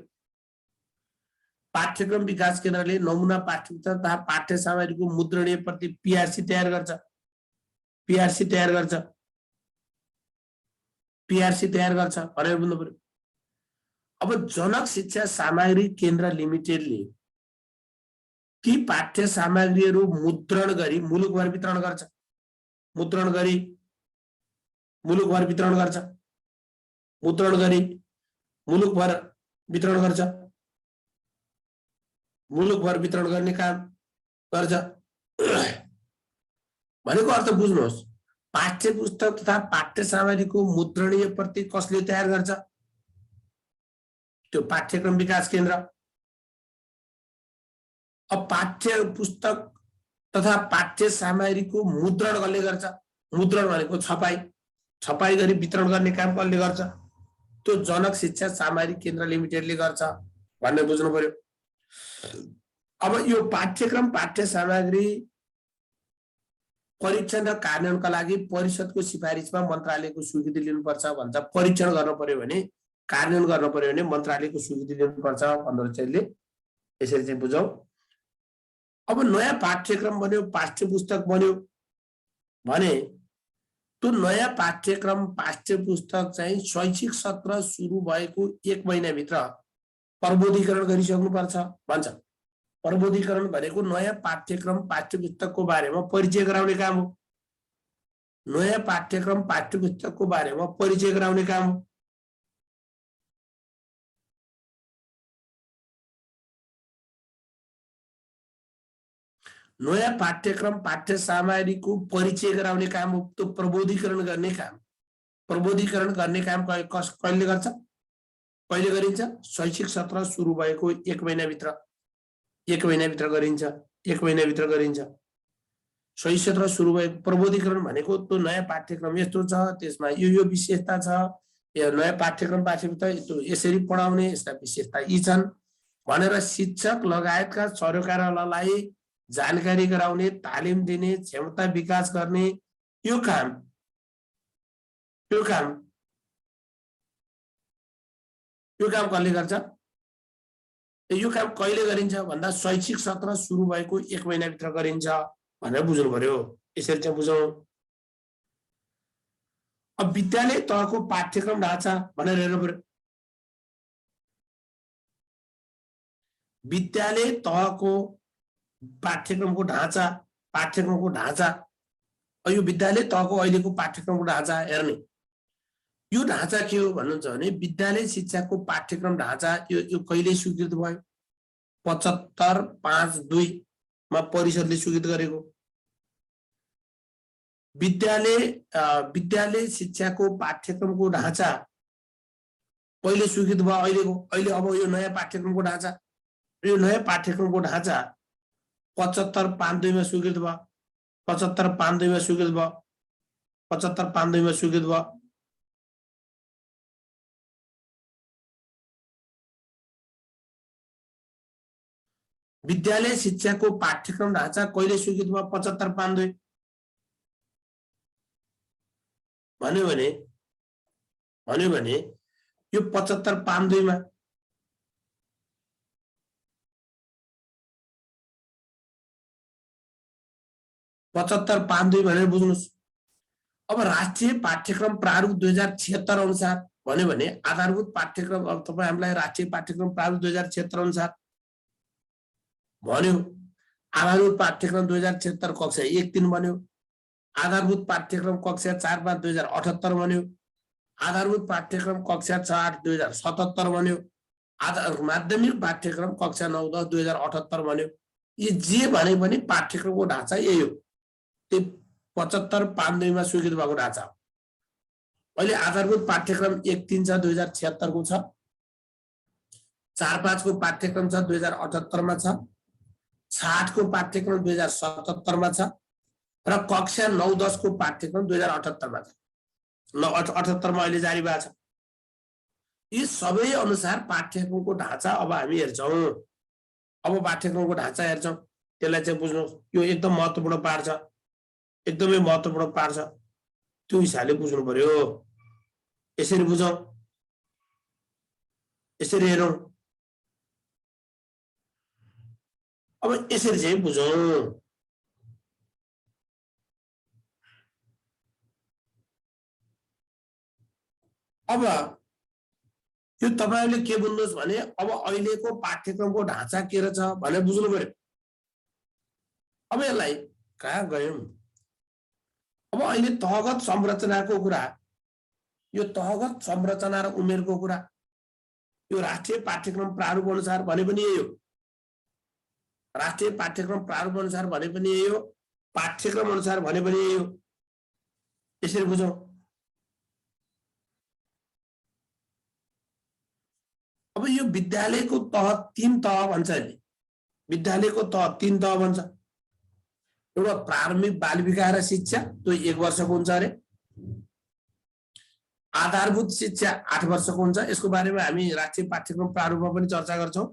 पाठ्यक्रम विकास केन्द्रले नमुना पाठ्य पुस्तक तथा पाठ्य सामग्रीको मुद्रणीय प्रति पीआरसी तयार गर्छ। पीआरसी तयार गर्छ। पीआरसी तयार गर्छ भनेर बुझ्नु पर्यो। अब जनक शिक्षा सामग्री केन्द्र लिमिटेडले ती पाठ्य सामग्रीहरू मुद्रण गरी मुलुकभर वितरण गर्छ। मुद्रण गरी मुलुकभर वितरण गर्छ। मुद्रण गरी मुलुकभर वितरण गर्छ। मुलुकभर वितरण गर्ने काम गर्छ भनेको अर्थ बुझ्नुहोस्। पाठ्य पुस्तक तथा पाठ्य सामग्रीको मुद्रणीय प्रति कसले तयार गर्छ? त्यो पाठ्यक्रम विकास केन्द्र। अब पाठ्य पुस्तक तथा पाठ्य सामग्रीको मुद्रण कसले गर्छ? मुद्रण भनेको छपाई। छपाई गरी वितरण गर्ने काम कसले गर्छ? त्यो जनक शिक्षा सामग्री केन्द्र लिमिटेडले गर्छ भन्ने बुझ्नु पर्यो। अब यो पाठ्यक्रम पाठ्य सामग्री परीक्षण र कार्यान्वयनका लागि परिषदको सिफारिसमा मन्त्रालयको स्वीकृति लिनुपर्छ भन्छ। परीक्षण गर्न पर्यो भने, कार्यान्वयन गर्न पर्यो भने मन्त्रालयको स्वीकृति लिनुपर्छ भन्दो रहेछ। यसरी चाहिँ बुझौं। अब नयाँ पाठ्यक्रम बन्यो, पाठ्य पुस्तक बन्यो भने त्यो नयाँ पाठ्यक्रम पाठ्य पुस्तक चाहिँ शैक्षिक सत्र सुरु भएको 1 महिनाभित्र प्रबोधीकरण गरिसक्नुपर्छ भन्छ। प्रबोधीकरण भनेको नयाँ पाठ्यक्रम पाठ्य पुस्तकको बारेमा परिचय गराउने काम हो। नयाँ पाठ्यक्रम पाठ्य पुस्तकको बारेमा परिचय गराउने काम हो। नयाँ पाठ्यक्रम पाठ्य सामग्रीको परिचय गराउने काम हो। त्यो प्रबोधीकरण गर्ने काम। प्रबोधीकरण गर्ने काम कहिले गर्छ? कहिले गरिन्छ? शैक्षिक सत्र सुरु भएको 1 महिनाभित्र, 1 महिनाभित्र गरिन्छ, 1 महिनाभित्र गरिन्छ। शैक्षिक सत्र सुरु भएको प्रबोधिकरण भनेको त्यो नयाँ पाठ्यक्रम यस्तो छ, त्यसमा यो विशेषता छ, यो नयाँ पाठ्यक्रम पाठ्यपुस्तक यसरी पढाउने, यसका विशेषता यी छन् भनेर शिक्षक लगायतका सरकारलाई जानकारी गराउने, तालिम दिने, क्षमता विकास गर्ने यो काम कसले गर्छ? यो काम कहिले गरिन्छ भन्दा शैक्षिक सत्र सुरु भएको 1 महिनाभित्र गरिन्छ भनेर बुझ्नु पर्यो। यसरी चाहिँ बुझौँ। अब विद्यालय तहको पाठ्यक्रम ढाँचा भनेर हेर्नु पर्यो। विद्यालय तहको पाठ्यक्रमको ढाँचा यो विद्यालय तहको अहिलेको पाठ्यक्रमको ढाँचा हेर्ने। यो ढाँचा के हो भन्नुहुन्छ भने विद्यालय शिक्षाको पाठ्यक्रम ढाँचा यो कहिले स्वीकृत भयो? 75/5/2 मा परिषदले स्वीकृत गरेको। विद्यालय शिक्षाको पाठ्यक्रमको ढाँचा पहिले स्वीकृत भयो अहिलेको। अहिले अब यो नयाँ पाठ्यक्रमको ढाँचा, यो नयाँ पाठ्यक्रमको ढाँचा 75/5/2 मा स्वीकृत भयो। 75/5/2 मा स्वीकृत भयो। 75/5/2 मा स्वीकृत भयो। विद्यालय शिक्षाको पाठ्यक्रम ढाँचा कहिले स्वीकृत भयो? 75/5/2 भन्यो भने यो 75/5/2 मा भनेर बुझ्नुस्। अब राष्ट्रिय पाठ्यक्रम प्रारूप 2076 अनुसार भन्यो भने आधारभूत पाठ्यक्रम, अब तपाईँ हामीलाई राष्ट्रिय पाठ्यक्रम प्रारूप 2076 अनुसार भन्यो। आधारभूत पाठ्यक्रम 2076 कक्षा 1-3 बन्यो। आधारभूत पाठ्यक्रम कक्षा 4-5 2078 बन्यो। आधारभूत पाठ्यक्रम कक्षा 6-8 2077 बन्यो। माध्यमिक पाठ्यक्रम कक्षा 9-10 2078 बन्यो। ये जे भने पनि पाठ्यक्रमको ढाँचा यही हो। त्यो 75/5/2 मा स्वीकृत भएको ढाँचा हो। अहिले आधारभूत पाठ्यक्रम 1-3 छ 2076 को छ। 4-5 को पाठ्यक्रम छ 2078 मा छ। 6-8 को पाठ्यक्रम 2077 मा छ र कक्षा 9-10 को पाठ्यक्रम 2078 मा छ। 78 मा अहिले जारी भएको छ। यी सबै अनुसार पाठ्यक्रमको ढाँचा अब हामी हेर्छौं। अब पाठ्यक्रमको ढाँचा हेर्छौं, त्यसलाई चाहिँ बुझ्नु। यो एकदम महत्त्वपूर्ण पाठ छ, एकदमै महत्त्वपूर्ण पाठ छ। त्यो हिसाबले बुझ्नु पर्यो। यसरी बुझौं, यसरी हेरौं। अब यसरी चाहिँ बुझौं। अब यो तपाईहरुले के बुझ्नुस् भने अब अहिलेको पाठ्यक्रमको ढाँचा के रहेछ भनेर बुझ्नु पर्यो। अब यसलाई कहाँ गयौं? अब अहिले तहगत संरचनाको कुरा, यो तहगत संरचना र उमेरको कुरा, यो राष्ट्रिय पाठ्यक्रम प्रारूप अनुसार भने पनि यही हो। राष्ट्रिय पाठ्यक्रम प्रारूप अनुसार भने पनि यही हो। पाठ्यक्रम अनुसार भने पनि यही हो। यसरी बुझौं। अब यो विद्यालयको तह 3 तह भन्छ। विद्यालयको तह 3 तह भन्छ। एउटा प्रारम्भिक बाल विकास र शिक्षा, त्यो 1 वर्षको हुन्छ अरे। आधारभूत शिक्षा 8 वर्षको हुन्छ। यसको बारेमा हामी राष्ट्रिय पाठ्यक्रम प्रारूपमा पनि चर्चा गर्छौं।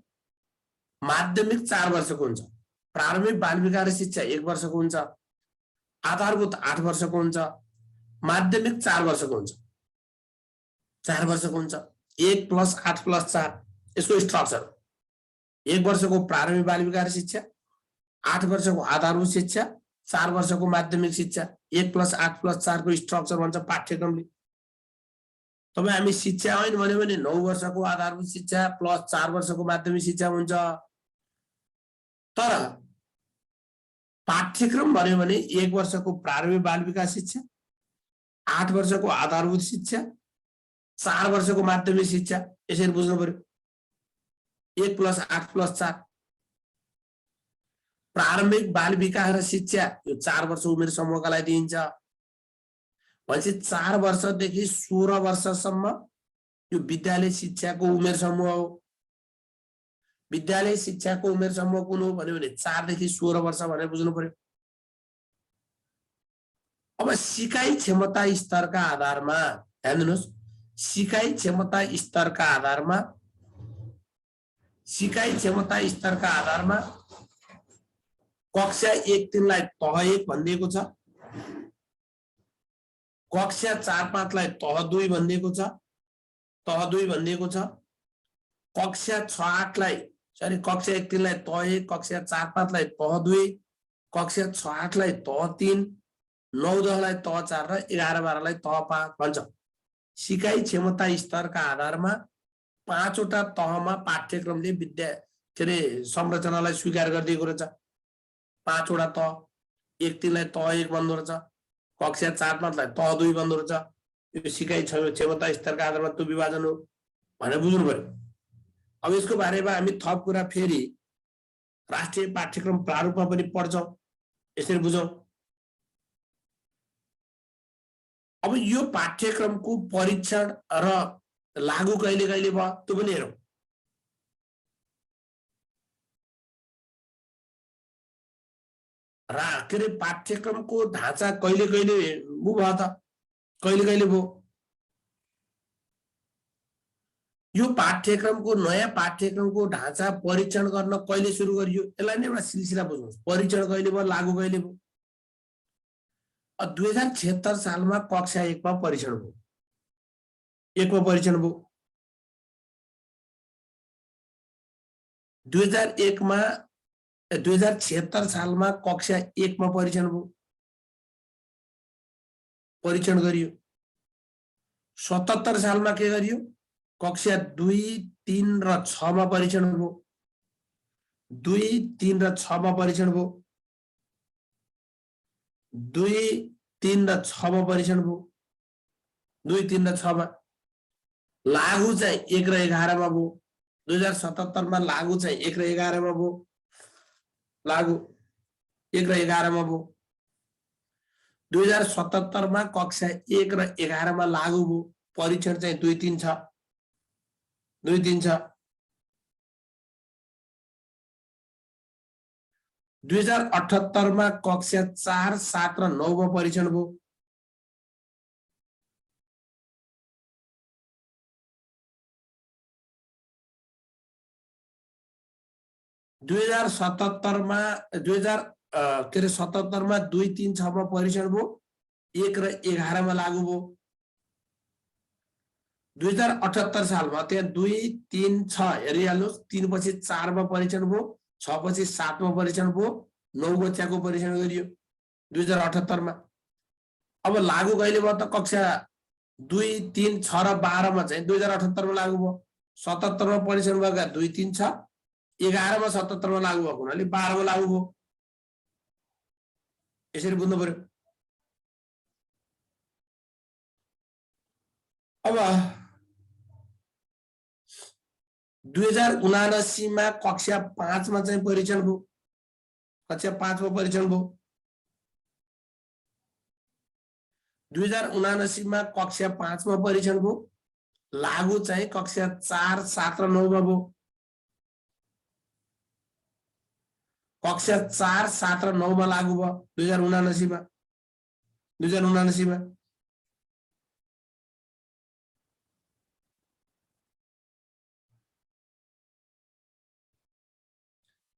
माध्यमिक 4 वर्षको हुन्छ। प्रारम्भिक बाल विकास र शिक्षा 1 वर्षको हुन्छ। आधारभूत 8 वर्षको हुन्छ। माध्यमिक 4 वर्षको हुन्छ। 4 वर्षको हुन्छ। 1 + 8 + 4 यसको स्ट्रक्चर। 1 वर्षको प्रारम्भिक बाल विकास शिक्षा, 8 वर्षको आधारभूत शिक्षा, 4 वर्षको माध्यमिक शिक्षा। 1 + 8 + 4 को स्ट्रक्चर भन्छ पाठ्यक्रमले। तपाईं हामी शिक्षा ऐन भन्यो भने 9 वर्षको आधारभूत शिक्षा प्लस 4 वर्षको माध्यमिक शिक्षा हुन्छ। तर पाठ्यक्रम भन्यो भने 1 वर्षको प्रारम्भिक बाल विकास शिक्षा, 8 वर्षको आधारभूत शिक्षा, 4 वर्षको माध्यमिक शिक्षा। यसरी बुझ्नु पर्यो। 1 + 8 + 4 प्रारम्भिक बाल विकास र शिक्षा यो 4 वर्ष उमेर समूहका लागि दिइन्छ। भनेपछि 4 वर्षदेखि 16 वर्षसम्म यो विद्यालय शिक्षाको उमेर समूह हो। विद्यालय शिक्षाको उमेर समूह कुन हो भन्यो भने 4 देखि 16 वर्ष भनेर बुझ्नु पर्यो। अब सिकाइ क्षमता स्तरका आधारमा ध्यान दिनुस्, सिकाइ क्षमता स्तरका आधारमा कक्षा 1-3 लाई तह 1 भनिदिएको छ, कक्षा 4-5 लाई तह 2 भनिदिएको छ, कक्षा 6-8 लाई कक्षा 1-3 लाई तह 1, कक्षा 4-5 लाई तह 2, कक्षा 6-8 लाई तह 3, 9-10 लाई तह 4 र 11-12 लाई तह 5 भन्छ। सिकाइ क्षमता स्तरका आधारमा 5 वटा तहमा पाठ्यक्रमले विद्या संरचनालाई स्वीकार गरिदिएको रहेछ। 5 वटा तह, 1-3 लाई तह 1 भन्दो रहेछ, कक्षा 4-5 लाई तह 2 भन्दो रहेछ। यो सिकाइ क्षमता स्तरका आधारमा त्यो विभाजन हो भनेर बुझ्नु पर्यो। अब यसको बारेमा हामी थप कुरा फेरि राष्ट्रिय पाठ्यक्रम प्रारूपमा पनि पढ्छौं, यसरी बुझौं। अब यो पाठ्यक्रमको परीक्षण र लागू कहिले कहिले भयो त्यो पनि हेरौं। र पाठ्यक्रमको ढाँचा कहिले कहिले भयो त, कहिले कहिले भयो। यो पाठ्यक्रमको नयाँ पाठ्यक्रमको ढाँचा परीक्षण गर्न कहिले सुरु गरियो, यसलाई नै एउटा सिलसिला बुझ्नुहोस्। परीक्षण कहिले भयो, लागू कहिले भयो। 2076 सालमा कक्षा 1 मा परीक्षण भयो, 1 मा परीक्षण भयो। 2076 सालमा कक्षा 1 मा परीक्षण भयो, परीक्षण गरियो। 77 सालमा के गरियो, कक्षा 2, 3 र 6 मा परीक्षण भयो, 2, 3 र 6 मा परीक्षण भयो, 2, 3 र 6 मा परीक्षण भयो, 2, 3 र 6 मा। लागू चाहिँ 1 र 11 मा भयो। 2077 मा लागू चाहिँ 1 र 11 मा भयो, लागू 1 र 11 मा भयो। 2077 मा कक्षा 1 र 11 मा लागू भयो, परीक्षण चाहिँ 2, 3 छ, 2, 3 छ। 2078 मा कक्षा 4, 7 र 9 मा परीक्षण भयो। 2077 मा 2077 मा 2, 3, 6 मा परीक्षण भयो, 1 र 11 मा लागू भयो। 2078 सालमा त्यहाँ 2, 3, 6 हेरिहाल्नुहोस्, 3 पछि 4 मा परीक्षण भयो, 6 पछि 7 मा परीक्षण भयो, 9 बच्चाको परीक्षण गरियो 2078 मा। अब लागू कहिले भयो त, कक्षा 2, 3, 6 र 12 मा चाहिँ 2078 मा लागू भयो। 77 मा परीक्षण भएका 2, 3, 6, 11 मा 77 मा लागू भएको हुनाले 12 मा लागू भयो। यसरी बुझ्नु पर्यो। अब 2079 मा कक्षा 5 मा चाहिँ परीक्षण भयो, कक्षा 5 मा परीक्षण भयो। 2079 मा कक्षा 5 मा परीक्षण भयो, लागू चाहिँ कक्षा 4, 7 र 9 मा भयो। कक्षा 4, 7 र 9 मा लागू भयो 2079 मा। 2079 मा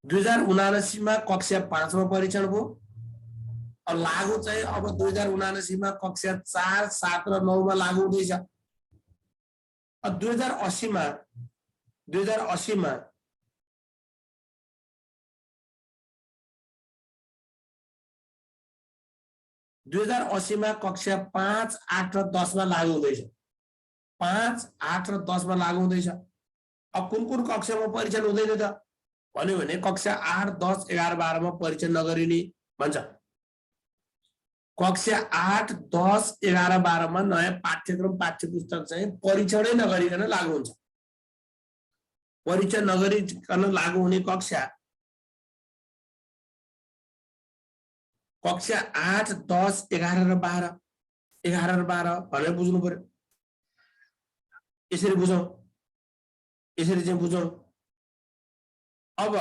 2079 मा कक्षा 5 मा परीक्षण भयो, और लागू चाहिँ अब 2079 मा कक्षा 4, 7 र 9 मा लागू हुँदैछ। 2080 मा 2080 मा कक्षा 5, 8 र 10 मा लागू हुँदैछ। 5, 8 र 10 मा लागू हुँदैछ। अब कुन कक्षामा परीक्षण हुँदैन त भन्यो भने कक्षा 8, 10, 11, 12 मा परीक्षण नगरिने भन्छ। कक्षा 8, 10, 11, 12 मा नयाँ पाठ्यक्रम पाठ्यपुस्तक चाहिँ परीक्षणै नगरिकन लागू हुन्छ। परीक्षण नगरिकन लागू हुने कक्षा 8, 10, 11 र 12 भनेर बुझ्नु पर्यो। यसरी बुझौं, यसरी चाहिँ बुझौं। अब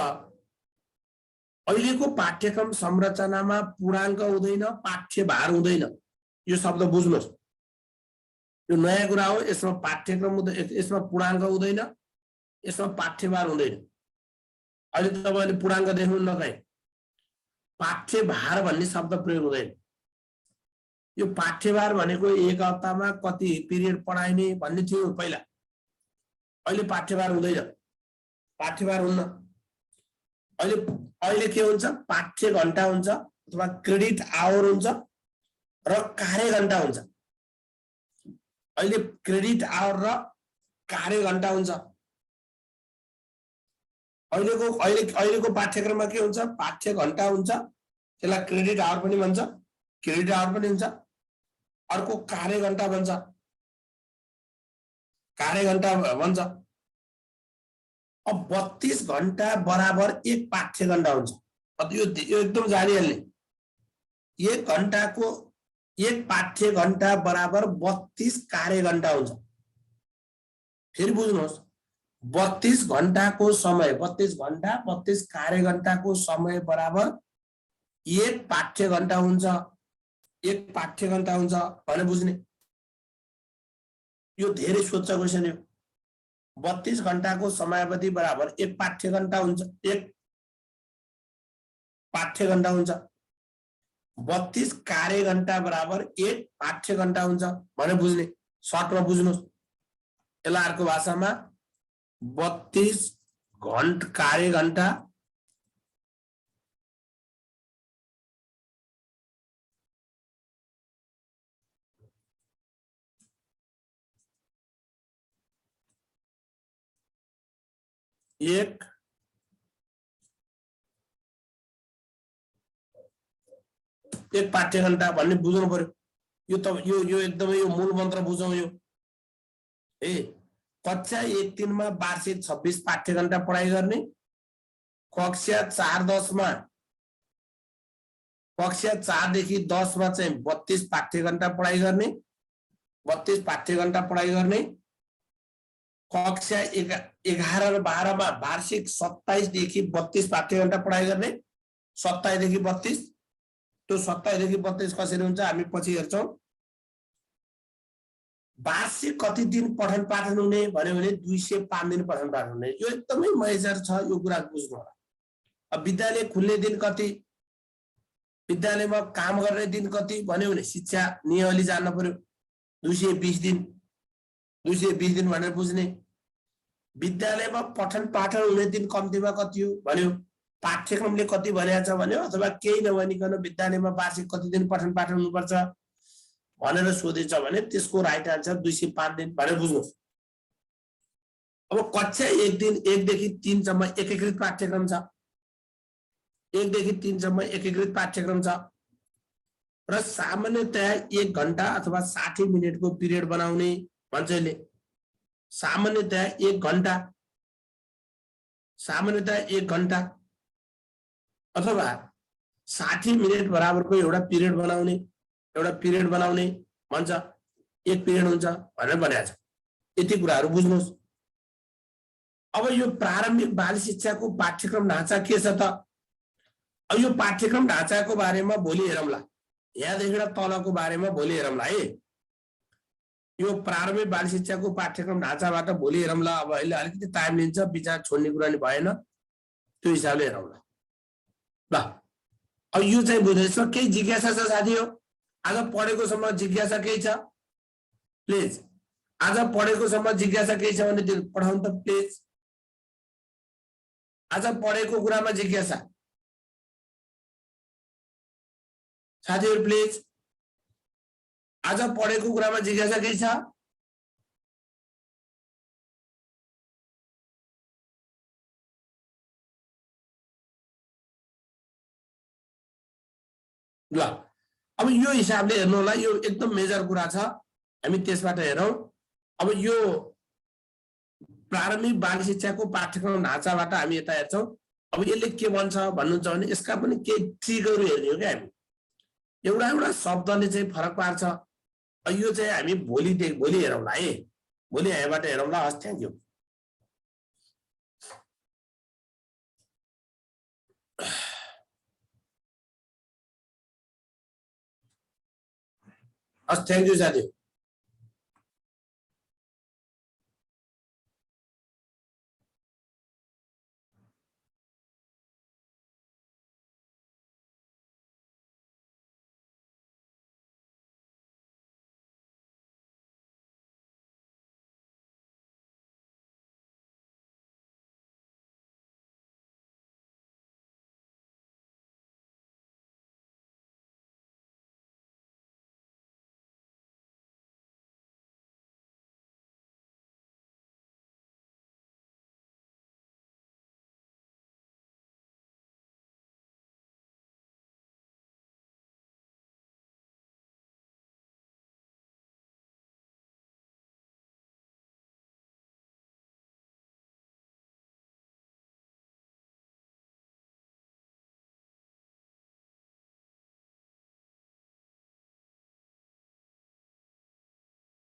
अहिलेको पाठ्यक्रम संरचनामा पूर्णाङ्क हुँदैन, पाठ्यभार हुँदैन। यो शब्द बुझ्नुहोस्, यो नयाँ कुरा हो। यसमा पाठ्यक्रम हुँदैन, यसमा पूर्णाङ्क हुँदैन, यसमा पाठ्यभार हुँदैन। अहिले तपाईले पूर्णाङ्क देख्नुहुन्न कहीँ, पाठ्यभार भन्ने शब्द प्रयोग हुँदैन। यो पाठ्यभार भनेको एक हप्तामा कति पिरियड पढाइने भन्ने थियो पहिला। अहिले पाठ्यभार हुँदैन, पाठ्यभार हुन्न। अहिले के हुन्छ, पाठ्य घण्टा हुन्छ अथवा क्रेडिट आवर हुन्छ र कार्य घण्टा हुन्छ। अहिले क्रेडिट आवर र कार्य घण्टा हुन्छ। अहिलेको पाठ्यक्रममा के हुन्छ, पाठ्य घण्टा हुन्छ, त्यसलाई क्रेडिट आवर पनि भन्छ, क्रेडिट आवर पनि हुन्छ। अर्को कार्य घण्टा भन्छ, कार्य घण्टा भन्छ। अब 32 घण्टा बराबर एक पाठ्य घण्टा हुन्छ। यो एकदम जानिहाल्ने। एक घण्टाको एक पाठ्य घण्टा बराबर 32 कार्य घण्टा हुन्छ। फेरि बुझ्नुहोस्, 32 घण्टाको समय, 32 घण्टा 32 कार्य घण्टाको समय बराबर एक पाठ्य घण्टा हुन्छ। एक पाठ्य घण्टा हुन्छ भने बुझ्ने। यो धेरै सोच्चा क्वेशन हो। 32 घण्टाको समयावधि बराबर एक पाठ्य घण्टा हुन्छ, एक पाठ्य घण्टा हुन्छ। 32 कार्य घण्टा बराबर एक पाठ्य घण्टा हुन्छ भने बुझ्ने। सर्टमा बुझ्नुहोस्। यसलाई अर्को भाषामा 32 कार्य घण्टा एक पाठ्य घण्टा भन्ने बुझ्नु पर्यो। यो एकदमै यो मूल मन्त्र बुझौं। यो कक्षा 1-3 मा वार्षिक 26 पाठ्य घण्टा पढाइ गर्ने, कक्षा 4-10 मा, कक्षा 4 देखि 10 मा चाहिँ 32 पाठ्य घण्टा पढाइ गर्ने, 32 पाठ्य घण्टा पढाइ गर्ने। कक्षा 11 र 12 मा वार्षिक 27 देखि 32 पाठ्य घण्टा पढाइ गर्ने, 27 देखि 32। त्यो 27 देखि 32 कसरी हुन्छ हामी पछि हेर्छौं। वार्षिक कति दिन पठन पाठन हुने भन्यो भने 205 दिन पठन पाठन हुने। यो एकदमै मेजर छ, यो कुरा बुझ्नु होला। अब विद्यालय खुल्ने दिन कति, विद्यालयमा काम गर्ने दिन कति भन्यो भने शिक्षा नियमावली जान्न पर्यो। 220 दिन, 220 दिन भनेर बुझ्ने। विद्यालयमा पठन पाठन हुने दिन कम्तीमा कति हो भन्यो, पाठ्यक्रमले कति भनेको छ भन्यो, अथवा केही नभनिकन विद्यालयमा वार्षिक कति दिन पठन पाठन हुनुपर्छ भनेर सोधेछ भने त्यसको राइट आन्सर 205 दिन भनेर बुझ्नुहोस्। अब कक्षा 1 देखि 3 सम्म एकीकृत पाठ्यक्रम छ। 1 देखि 3 सम्म एकीकृत पाठ्यक्रम छ र सामान्यतया 1 घण्टा अथवा 60 मिनेटको पिरियड बनाउने भन्छ यसले। सामान्यतया 1 घण्टा, सामान्यतया 1 घण्टा अथवा 60 मिनेट बराबरको एउटा पिरियड बनाउने, एउटा पिरियड बनाउने भन्छ। 1 पिरियड हुन्छ भनेर भनेको छ। यति कुराहरू बुझ्नुहोस्। अब यो प्रारम्भिक बाल शिक्षाको पाठ्यक्रम ढाँचा के छ त? अब यो पाठ्यक्रम ढाँचाको बारेमा भोलि हेरौँला। यहाँदेखि तलको बारेमा भोलि हेरौँला है। यो प्रारम्भिक बाल शिक्षाको पाठ्यक्रम ढाँचाबाट भोलि हेरौँला। अब अहिले अलिकति टाइम लिन्छ, विचार छोड्ने कुरा नि भएन, त्यो हिसाबले हेरौँला ल। अब यो चाहिँ बुझ्दैछ। केही जिज्ञासा छ साथी हो? आज पढेको सम्म जिज्ञासा केही छ? प्लिज आज पढेको सम्म जिज्ञासा केही छ भने त्यो पठाउनु त प्लिज। आज पढेको कुरामा जिज्ञासा साथीहरु प्लिज। आज पढेको कुरामा जिज्ञासा केही छ? ल अब यो हिसाबले हेर्नु होला। यो एकदम मेजर कुरा छ, हामी त्यसबाट हेरौं। अब यो प्रारम्भिक बाल शिक्षाको पाठ्यक्रम ढाँचाबाट हामी यता हेर्छौं। अब यसले के भन्छ भन्नुहुन्छ भने यसका पनि केही ट्रिकहरु हेर्ने हो क्या हामी। एउटा शब्दले चाहिँ फरक पार्छ। यो चाहिँ हामी भोलि हेरौँला है। भोलि यहाँबाट हेरौँला। हस्, थ्याङ्क यू। हस्, थ्याङ्क यू साथी।